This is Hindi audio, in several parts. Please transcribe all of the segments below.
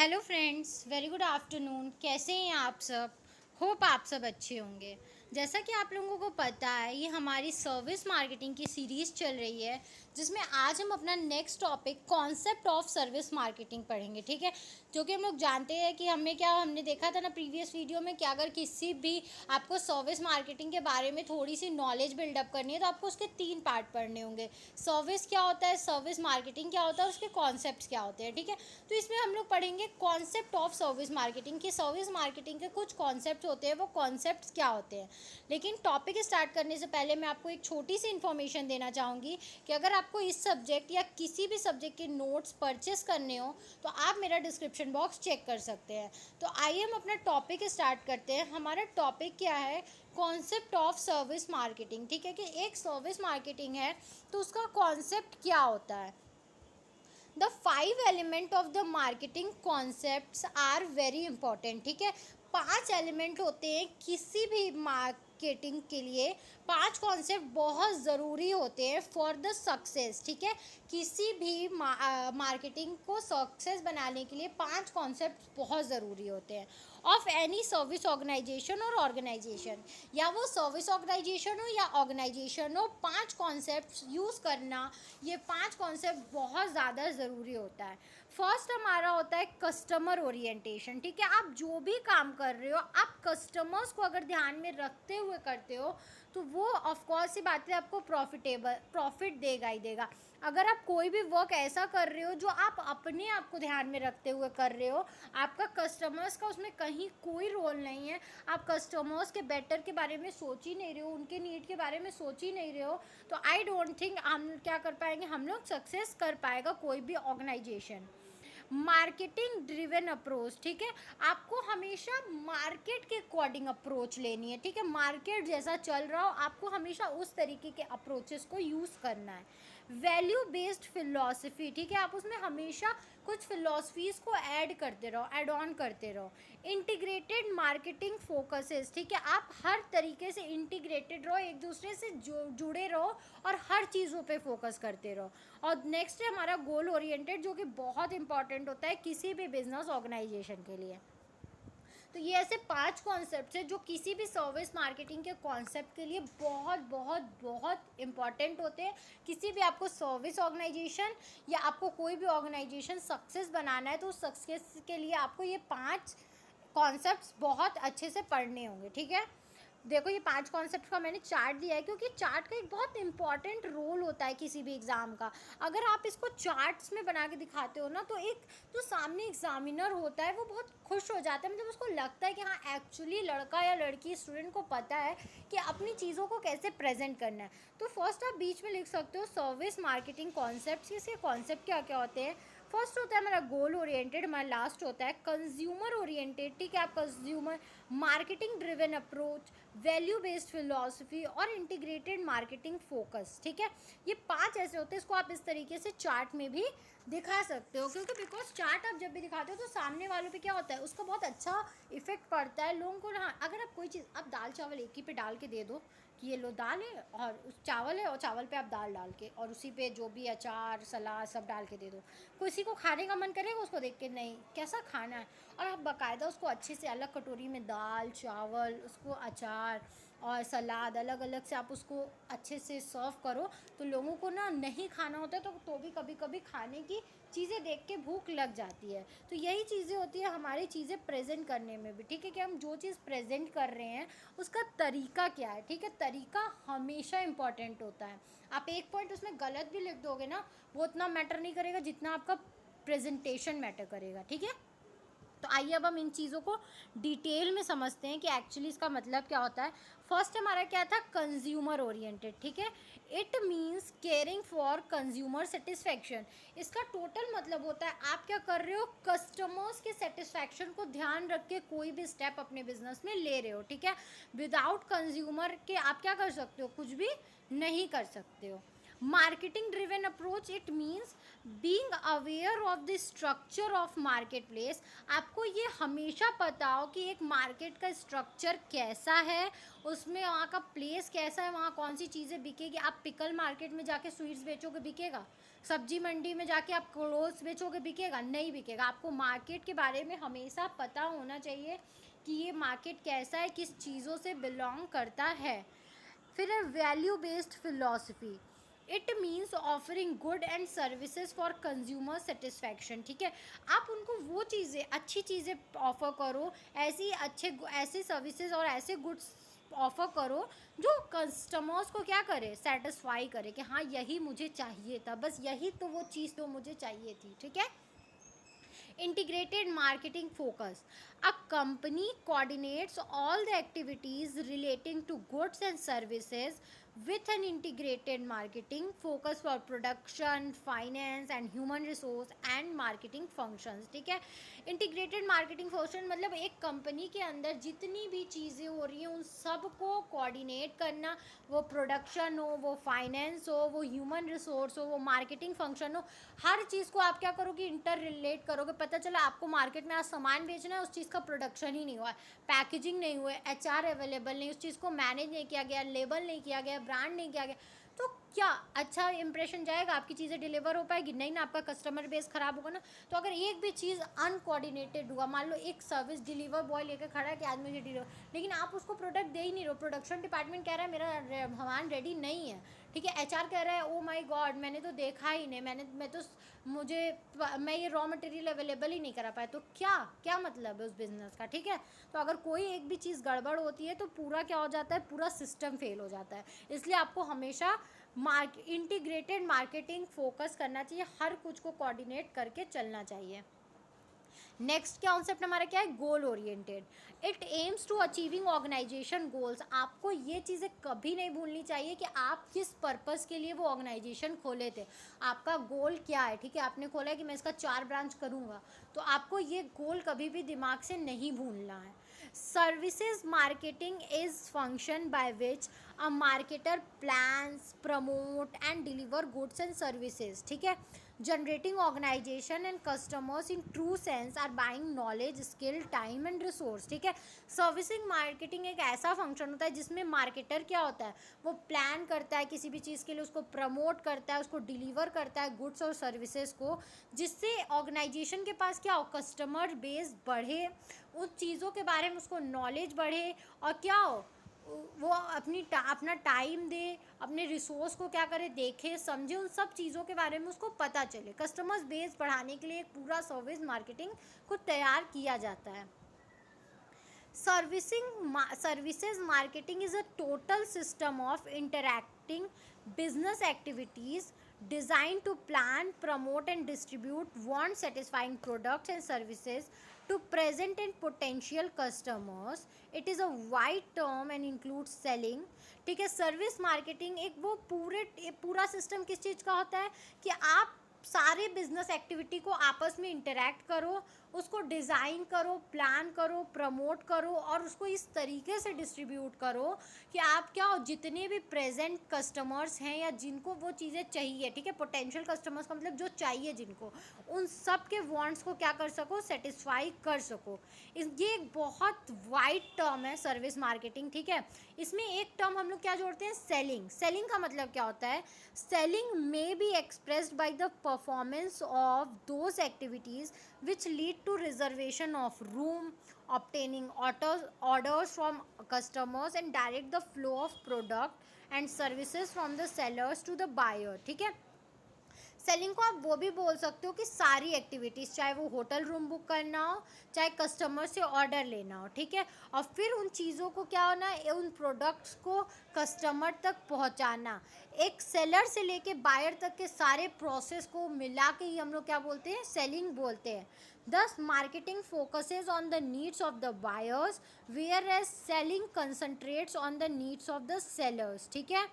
Hello friends, very good afternoon. कैसे हैं आप सब? होप आप सब अच्छे होंगे। जैसा कि आप लोगों को पता है, ये हमारी सर्विस मार्केटिंग की सीरीज़ चल रही है, जिसमें आज हम अपना next topic concept of service marketing पढ़ेंगे। ठीक है, जो कि हम लोग जानते हैं कि हमने देखा था ना प्रीवियस वीडियो में कि अगर किसी भी आपको सर्विस मार्केटिंग के बारे में थोड़ी सी नॉलेज बिल्डअप करनी है तो आपको उसके 3 पार्ट पढ़ने होंगे। सर्विस क्या होता है, सर्विस मार्केटिंग क्या होता है, उसके कॉन्सेप्ट क्या होते हैं। ठीक है, तो इसमें हम लोग पढ़ेंगे कॉन्सेप्ट ऑफ सर्विस मार्केटिंग की सर्विस मार्केटिंग के कुछ कॉन्सेप्ट होते हैं, वो कॉन्सेप्ट्स क्या होते हैं। लेकिन टॉपिक स्टार्ट करने से पहले मैं आपको एक छोटी सी इन्फॉर्मेशन देना चाहूँगी कि अगर आपको इस सब्जेक्ट या किसी भी सब्जेक्ट के नोट्स परचेस करने हो तो आप मेरा डिस्क्रिप्शन बॉक्स चेक कर सकते हैं। तो आइए हम अपना टॉपिक स्टार्ट करते हैं। हमारा टॉपिक क्या है? Concept of service marketing. ठीक है, कि एक सर्विस मार्केटिंग है तो उसका कॉन्सेप्ट क्या होता है। The 5 element of the marketing concepts are very important. ठीक है, 5 एलिमेंट होते हैं किसी भी मार्केटिंग के लिए। 5 कॉन्सेप्ट बहुत ज़रूरी होते हैं फॉर द सक्सेस। ठीक है, किसी भी मार्केटिंग को सक्सेस बनाने के लिए 5 कॉन्सेप्ट बहुत ज़रूरी होते हैं ऑफ एनी सर्विस ऑर्गेनाइजेशन और ऑर्गेनाइजेशन, या वो सर्विस ऑर्गेनाइजेशन हो या ऑर्गेनाइजेशन हो। 5 कॉन्सेप्ट यूज़ करना, ये 5 कॉन्सेप्ट बहुत ज़्यादा ज़रूरी होता है। फर्स्ट हमारा होता है कस्टमर ओरिएंटेशन। ठीक है, आप जो भी काम कर रहे हो आप कस्टमर्स को अगर ध्यान में रखते हुए करते हो तो वो ऑफकोर्स सी बात है, आपको प्रॉफिट देगा ही देगा। अगर आप कोई भी वर्क ऐसा कर रहे हो जो आप अपने आप को ध्यान में रखते हुए कर रहे हो, आपका कस्टमर्स का उसमें कहीं कोई रोल नहीं है, आप कस्टमर्स के बेटर के बारे में सोच ही नहीं रहे हो, उनके नीड के बारे में सोच ही नहीं रहे हो, तो आई डोंट थिंक हम क्या कर पाएंगे, हम लोग सक्सेस कर पाएगा कोई भी ऑर्गेनाइजेशन। Marketing driven approach. ठीक है, आपको हमेशा मार्केट के अकॉर्डिंग अप्रोच लेनी है। ठीक है, मार्केट जैसा चल रहा हो आपको हमेशा उस तरीके के अप्रोचेस को यूज़ करना है। Value based philosophy. ठीक है, आप उसमें हमेशा कुछ फिलॉसफीज़ को ऐड करते रहो, ऐड ऑन करते रहो। Integrated marketing focuses. ठीक है, आप हर तरीके से इंटीग्रेटेड रहो, एक दूसरे से जुड़े रहो और हर चीज़ों पे फोकस करते रहो। और नेक्स्ट है हमारा गोल ओरिएंटेड, जो कि बहुत इंपॉर्टेंट होता है किसी भी बिजनेस ऑर्गेनाइजेशन के लिए। तो ये ऐसे 5 कॉन्सेप्ट है जो किसी भी सर्विस मार्केटिंग के कॉन्सेप्ट के लिए बहुत बहुत बहुत इंपॉर्टेंट होते हैं। किसी भी आपको सर्विस ऑर्गेनाइजेशन या आपको कोई भी ऑर्गेनाइजेशन सक्सेस बनाना है तो उस सक्सेस के लिए आपको ये 5 कॉन्सेप्ट्स बहुत अच्छे से पढ़ने होंगे। ठीक है, देखो ये 5 कॉन्सेप्ट का मैंने चार्ट दिया है क्योंकि चार्ट का एक बहुत इंपॉर्टेंट रोल होता है किसी भी एग्ज़ाम का। अगर आप इसको चार्ट्स में बना के दिखाते हो ना तो एक जो सामने एग्जामिनर होता है वो बहुत खुश हो जाता है, मतलब उसको लगता है कि हाँ एक्चुअली लड़का या लड़की स्टूडेंट को पता है कि अपनी चीज़ों को कैसे प्रेजेंट करना है। तो फर्स्ट आप बीच में लिख सकते हो सर्विस मार्केटिंग कॉन्सेप्ट। इसके कॉन्सेप्ट क्या क्या होते हैं? फर्स्ट होता है हमारा गोल ओरिएंटेड, हमारा लास्ट होता है कंज्यूमर ओरिएंटेड। ठीक है, आप consumer marketing driven approach, value based philosophy और इंटीग्रेटेड मार्केटिंग फोकस। ठीक है, ये 5 ऐसे होते हैं, इसको आप इस तरीके से चार्ट में भी दिखा सकते हो क्योंकि बिकॉज चार्ट आप जब भी दिखाते हो तो सामने वालों पे क्या होता है, उसका बहुत अच्छा इफेक्ट पड़ता है लोगों को। हाँ, अगर आप कोई चीज़, आप दाल चावल एक ही पे डाल के दे दो कि ये लो दाल है और उस चावल है और चावल पे आप दाल डाल के और उसी पे जो भी अचार सलाद सब डाल के दे दो, किसी को खाने का मन करेगा उसको देख के नहीं कैसा खाना है, और आप बाकायदा उसको अच्छे से अलग कटोरी में दाल चावल उसको अचार और सलाद अलग अलग से आप उसको अच्छे से सर्व करो तो लोगों को ना नहीं खाना होता है तो भी कभी कभी खाने की चीज़ें देख के भूख लग जाती है। तो यही चीज़ें होती है हमारी चीज़ें प्रेजेंट करने में भी। ठीक है, कि हम जो चीज़ प्रेजेंट कर रहे हैं उसका तरीका क्या है। ठीक है, तरीका हमेशा इंपॉर्टेंट होता है। आप एक पॉइंट उसमें गलत भी लिख दोगे ना वो उतना मैटर नहीं करेगा जितना आपका प्रेजेंटेशन मैटर करेगा। ठीक है, तो आइए अब हम इन चीज़ों को डिटेल में समझते हैं कि एक्चुअली इसका मतलब क्या होता है। फर्स्ट हमारा क्या था, कंज्यूमर ओरिएंटेड। ठीक है, it means caring for consumer satisfaction. इसका टोटल मतलब होता है आप क्या कर रहे हो, कस्टमर्स के सेटिस्फैक्शन को ध्यान रख के कोई भी स्टेप अपने बिजनेस में ले रहे हो। ठीक है, विदाउट कंज्यूमर के आप क्या कर सकते हो, कुछ भी नहीं कर सकते हो। Marketing driven approach, it means being aware of the structure of market place. आपको ये हमेशा पता हो कि एक मार्केट का स्ट्रक्चर कैसा है, उसमें वहाँ का प्लेस कैसा है, वहाँ कौन सी चीज़ें बिकेगी। आप पिकल मार्केट में जाके स्वीट्स बेचोगे, बिकेगा? सब्जी मंडी में जाके आप क्लोथ्स बेचोगे, बिकेगा? नहीं बिकेगा। आपको मार्केट के बारे में हमेशा पता होना चाहिए कि ये मार्केट कैसा है, किस चीज़ों से बिलोंग करता है। फिर है value based philosophy. It means offering good and services for consumer satisfaction. ठीक है, आप उनको वो चीज़ें, अच्छी चीज़ें ऑफर करो, ऐसे सर्विसेज और ऐसे गुड्स ऑफर करो जो कस्टमर्स को क्या करे, सेटिस्फाई करे कि हाँ यही मुझे चाहिए था, बस यही तो वो चीज़ तो मुझे चाहिए थी। ठीक है। Integrated marketing focus. A company coordinates all the activities relating to goods and services with an integrated marketing focus for production, finance and human resource and marketing functions. ठीक है, इंटीग्रेटेड मार्केटिंग फंक्शन मतलब एक कंपनी के अंदर जितनी भी चीज़ें हो रही हैं उन सब को कोऑर्डिनेट करना, वो प्रोडक्शन हो, वो फाइनेंस हो, वो ह्यूमन रिसोर्स हो, वो मार्केटिंग फंक्शन हो, हर चीज़ को आप क्या करोगे, इंटर रिलेट करोगे। पता चला आपको मार्केट में आज सामान बेचना है, उस चीज़ का प्रोडक्शन ही नहीं हुआ, पैकेजिंग नहीं हुआ, HR अवेलेबल नहीं, उस चीज़ को मैनेज नहीं किया गया, लेबल नहीं किया गया, ब्रांड नहीं किया गया, तो क्या अच्छा इंप्रेशन जाएगा? आपकी चीज़ें डिलीवर हो पाएगी? नहीं ना, आपका कस्टमर बेस खराब होगा ना। तो अगर एक भी चीज़ अनकोऑर्डिनेटेड हुआ, मान लो एक सर्विस डिलीवर बॉय लेकर खड़ा है कि आज मुझे डिलीवर, लेकिन आप उसको प्रोडक्ट दे ही नहीं रहे हो, प्रोडक्शन डिपार्टमेंट कह रहा है मेरा सामान रेडी नहीं है, ठीक है, HR कह रहा है ओ माय गॉड मैंने तो देखा ही नहीं, मैं ये रॉ मटेरियल अवेलेबल ही नहीं करा पाया, तो क्या क्या मतलब है उस बिज़नेस का। ठीक है, तो अगर कोई एक भी चीज़ गड़बड़ होती है तो पूरा क्या हो जाता है, पूरा सिस्टम फेल हो जाता है। इसलिए आपको हमेशा इंटीग्रेटेड मार्केटिंग फोकस करना चाहिए, हर कुछ को कोऑर्डिनेट करके चलना चाहिए। नेक्स्ट कॉन्सेप्ट हमारा क्या है, goal oriented. It aims to achieving organization goals. आपको ये चीज़ें कभी नहीं भूलनी चाहिए कि आप किस पर्पस के लिए वो ऑर्गेनाइजेशन खोले थे, आपका गोल क्या है। ठीक है, आपने खोला है कि मैं इसका 4 ब्रांच करूँगा, तो आपको ये गोल कभी भी दिमाग से नहीं भूलना है। Services marketing is function by which a marketer plans, promote and deliver goods and services. ठीक है, generating organization and customers in true sense are buying knowledge, skill, time and resource। ठीक है, सर्विसिंग मार्केटिंग एक ऐसा फंक्शन होता है जिसमें मार्केटर क्या होता है, वो प्लान करता है किसी भी चीज़ के लिए, उसको प्रमोट करता है, उसको डिलीवर करता है गुड्स और सर्विसेज को, जिससे ऑर्गेनाइजेशन के पास क्या हो, कस्टमर बेस बढ़े, उन चीज़ों के बारे में उसको नॉलेज बढ़े, और क्या हो, वो अपना टाइम दे, अपने रिसोर्स को क्या करे, देखे समझे, उन सब चीज़ों के बारे में उसको पता चले। कस्टमर्स बेस बढ़ाने के लिए एक पूरा सर्विस मार्केटिंग को तैयार किया जाता है। Services marketing is a total system of interacting business activities designed to plan, promote and distribute want satisfying products and services to present and potential customers. It is a wide term and includes selling। ठीक है, सर्विस मार्केटिंग एक वो पूरा सिस्टम किस चीज़ का होता है कि आप सारे बिजनेस एक्टिविटी को आपस में इंटरेक्ट करो, उसको डिज़ाइन करो, प्लान करो, प्रमोट करो और उसको इस तरीके से डिस्ट्रीब्यूट करो कि आप क्या हो, जितने भी प्रेजेंट कस्टमर्स हैं या जिनको वो चीज़ें चाहिए, ठीक है, पोटेंशियल कस्टमर्स का मतलब जो चाहिए जिनको, उन सब के वांट्स को क्या कर सको, सेटिस्फाई कर सको। ये एक बहुत वाइड टर्म है सर्विस मार्केटिंग। ठीक है, इसमें एक टर्म हम लोग क्या जोड़ते हैं, सेलिंग। सेलिंग का मतलब क्या होता है, selling may be expressed by the performance of those activities which lead to reservation of room, obtaining orders from customers and direct the flow of product and services from the sellers to the buyer। ठीक है, सेलिंग को आप वो भी बोल सकते हो कि सारी एक्टिविटीज़, चाहे वो होटल रूम बुक करना हो, चाहे कस्टमर से ऑर्डर लेना हो, ठीक है, और फिर उन चीज़ों को क्या होना है, उन प्रोडक्ट्स को कस्टमर तक पहुंचाना। एक सेलर से लेके बायर तक के सारे प्रोसेस को मिला के ही हम लोग क्या बोलते हैं, सेलिंग बोलते हैं। Thus, marketing focuses on the needs of the buyers, whereas selling concentrates on the needs of the sellers। ठीक है,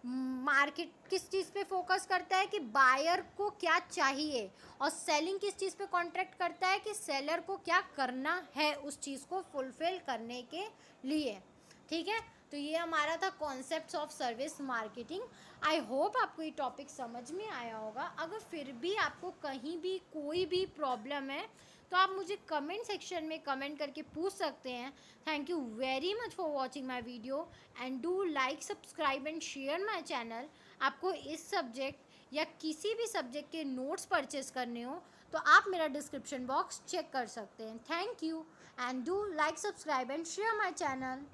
मार्केट किस चीज़ पे फोकस करता है कि बायर को क्या चाहिए, और सेलिंग किस चीज़ पे कॉन्ट्रैक्ट करता है कि सेलर को क्या करना है उस चीज़ को फुलफिल करने के लिए। ठीक है, तो ये हमारा था concepts of service marketing. I hope आपको ये टॉपिक समझ में आया होगा। अगर फिर भी आपको कहीं भी कोई भी प्रॉब्लम है तो आप मुझे कमेंट सेक्शन में कमेंट करके पूछ सकते हैं। Thank you very much for watching my video and do like, subscribe and share my channel. आपको इस सब्जेक्ट, या किसी भी सब्जेक्ट के नोट्स परचेस करने हो तो आप मेरा डिस्क्रिप्शन बॉक्स चेक कर सकते हैं। Thank you and do like, subscribe and share my channel.